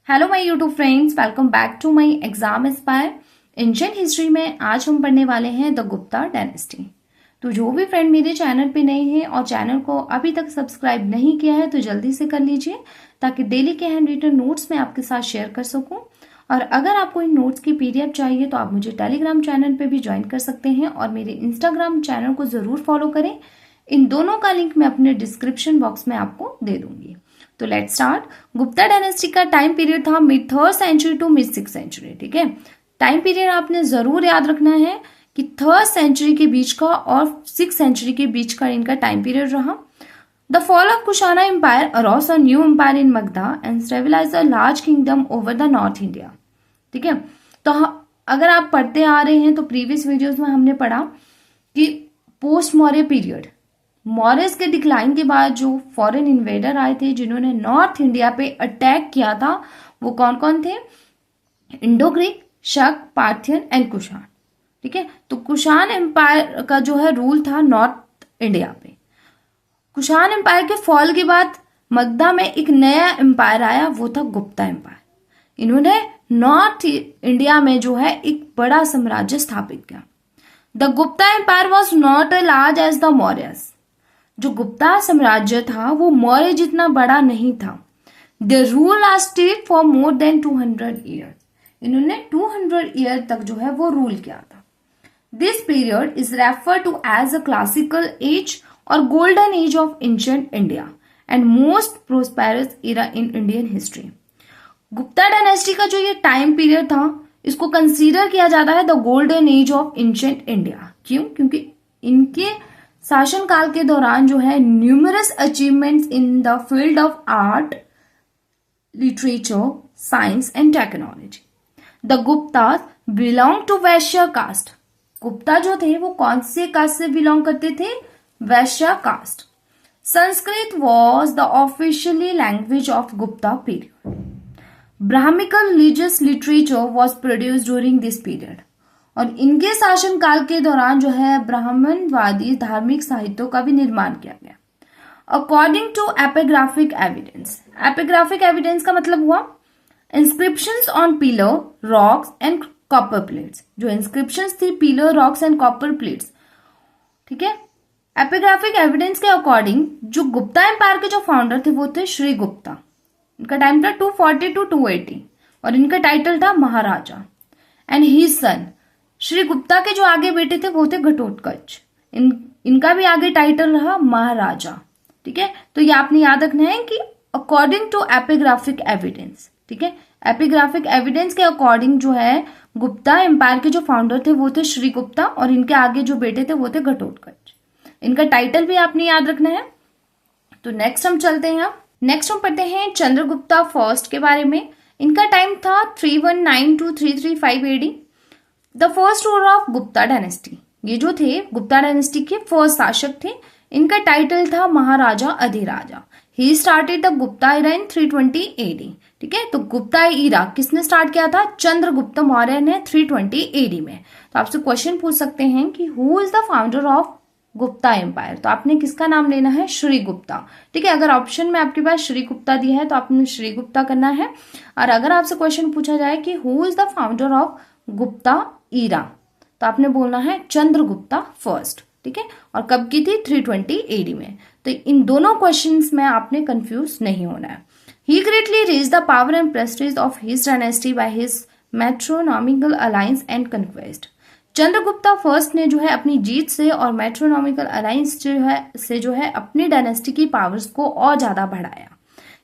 Hello my YouTube friends, welcome back to my exam aspire. Ancient history में आज हम पढ़ने वाले हैं द गुप्ता डायनेस्टी। तो जो भी फ्रेंड मेरे चैनल पे नए हैं और चैनल को अभी तक सब्सक्राइब नहीं किया है तो जल्दी से कर लीजिए, ताकि डेली के हैंड रिटन नोट्स मैं आपके साथ शेयर कर सकूं। और अगर आपको इन नोट्स की पीडीएफ चाहिए तो आप मुझे टेलीग्राम चैनल पे भी ज्वाइन कर सकते हैं और मेरे इंस्टाग्राम चैनल को जरूर फॉलो करें। इन दोनों का लिंक मैं अपने डिस्क्रिप्शन बॉक्स में आपको दे दूंगी। तो लेट्स स्टार्ट। गुप्ता डायनेस्टी का टाइम पीरियड था mid 3rd century to mid 6th century. ठीक है, टाइम पीरियड आपने जरूर याद रखना है कि 3rd सेंचुरी के बीच का और 6th सेंचुरी के बीच का इनका टाइम पीरियड रहा। The fall of Kushana empire arose a new empire in Magadha and stabilise a large kingdom over the north India. ठीक है, तो अगर आप पढ़ते आ रहे हैं तो प्रीवियस वीडियोस में हमने पढ़ा कि पोस्ट मौर्य पीरियड, मौर्यस के डिक्लाइन के बाद जो फॉरेन इन्वेडर आए थे जिन्होंने नॉर्थ इंडिया पे अटैक किया था, वो कौन कौन थे? इंडो ग्रीक, शक, पार्थियन एंड कुषाण। ठीक है, तो कुषाण एम्पायर का जो है रूल था नॉर्थ इंडिया पे। कुषाण एम्पायर के फॉल के बाद मगधा में एक नया एम्पायर आया, वो था गुप्ता एम्पायर। इन्होंने नॉर्थ इंडिया में जो है एक बड़ा साम्राज्य स्थापित किया। The Gupta empire was not as large as the Mauryas. जो गुप्ता साम्राज्य था वो मौर्य जितना बड़ा नहीं था। The rule lasted for more than 200 year. इन्होंने 200 ईयर तक जो है वो रूल किया था। This period is refer to as a classical age और golden age of ancient India and most prosperous era in Indian history. Gupta dynasty का जो ये टाइम पीरियड था, इसको कंसीडर किया जाता है the golden age of ancient India. क्यों? क्योंकि इनके शासन काल के दौरान जो है numerous achievements in the field of art, literature, science and technology. The Gupta belong to Vaishya caste. Gupta जो थे वो कौन से कास्ट से बिलोंग करते थे? Vaishya caste. Sanskrit was the officially language of Gupta period. Brahmical religious literature was produced during this period. और इनके शासन काल के दौरान जो है ब्राह्मणवादी धार्मिक साहित्यों का भी निर्माण किया गया। According to epigraphic evidence. Epigraphic evidence का मतलब हुआ inscriptions on pillar, rocks and copper plates. जो इंस्क्रिप्शंस थी pillar, rocks and copper plates. ठीक है, एपिग्राफिक एविडेंस के अकॉर्डिंग जो गुप्ता एम्पायर के जो फाउंडर थे वो थे श्री गुप्ता। इनका टाइम था 240 टू 280 और इनका टाइटल था Maharaja. And his son, Shri Gupta के जो आगे बेटे थे वो थे घटोत्कच। इनका भी आगे टाइटल रहा महाराजा। ठीक है, तो ये आपने याद रखना है कि अकॉर्डिंग टू एपिग्राफिक एविडेंस। ठीक है, एपिग्राफिक एविडेंस के अकॉर्डिंग जो है गुप्ता एम्पायर के जो फाउंडर थे वो थे श्री गुप्ता और इनके आगे जो बेटे थे वो थे घटोत्कच। इनका टाइटल भी आपने याद रखना है। तो नेक्स्ट हम चलते हैं। नेक्स्ट हम पढ़ते हैं चंद्रगुप्ता फर्स्ट के बारे में। इनका टाइम था 319 to 335 AD. The first ruler of Gupta dynasty. ये जो थे गुप्ता डायनेस्टी के फर्स्ट शासक थे। इनका टाइटल था Maharaja Adhiraja. He started the Gupta era in 320 AD. ठीक है, तो गुप्ता इरा किसने स्टार्ट किया था? चंद्रगुप्त मौर्य ने 320 एडी में। तो आपसे क्वेश्चन पूछ सकते हैं कि who is the founder of Gupta empire. तो आपने किसका नाम लेना है? श्री गुप्ता। ठीक है, अगर ऑप्शन में आपके पास श्री गुप्ता दिया है तो आपने श्री गुप्ता करना है। और अगर आपसे क्वेश्चन पूछा जाए कि who is the founder of Gupta era, तो आपने बोलना है चंद्रगुप्ता फर्स्ट। ठीक है, और कब की थी? 320 एडी में। तो इन दोनों क्वेश्चंस में आपने कंफ्यूज नहीं होना है। He greatly raise the power and prestige of his dynasty by his matrimonial alliance and conquest. Chandragupta first ने जो है अपनी जीत से और मैट्रोनॉमिकल अलायंस जो है अपनी डायनेस्टी की पावर्स को और ज्यादा बढ़ाया।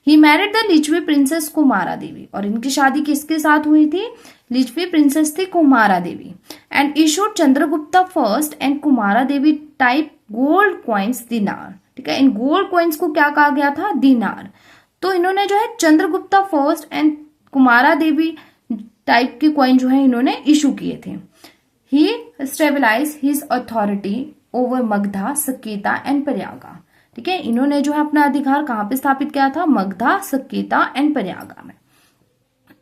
He married the Lichchhavi princess Kumara Devi. और इनकी शादी किसके साथ हुई थी? लिच्छवी प्रिंसेस थी Kumara Devi. And issued Chandragupta first and Kumara Devi type gold coins dinar. ठीक है, इन गोल्ड कॉइन्स को क्या कहा गया था? दिनार। तो इन्होंने जो है Chandragupta first and Kumara Devi type के कॉइन जो है इन्होंने इशू किए थे। He stabilise his authority over Magadha, Saketa and Prayaga. ठीक है, इन्होंने जो है अपना अधिकार कहां पे स्थापित किया था? मगधा, सकेता एंड प्रयागा में।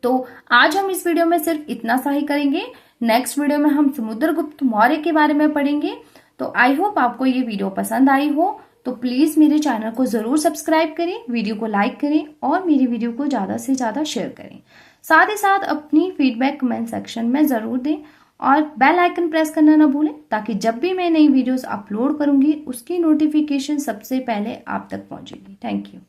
तो आज हम इस वीडियो में सिर्फ इतना सा ही करेंगे। नेक्स्ट वीडियो में हम समुद्रगुप्त मौर्य के बारे में पढ़ेंगे। तो आई होप आपको ये वीडियो पसंद आई हो। तो प्लीज़ मेरे चैनल को ज़रूर सब्सक्राइब करें, वीडियो को लाइक करें और मेरी वीडियो को ज़्यादा से ज़्यादा शेयर करें। साथ ही साथ अपनी फीडबैक कमेंट सेक्शन में ज़रूर दें और बेल आइकन प्रेस करना ना भूलें, ताकि जब भी मैं नई वीडियोस अपलोड करूंगी उसकी नोटिफिकेशन सबसे पहले आप तक पहुंचेगी। Thank you.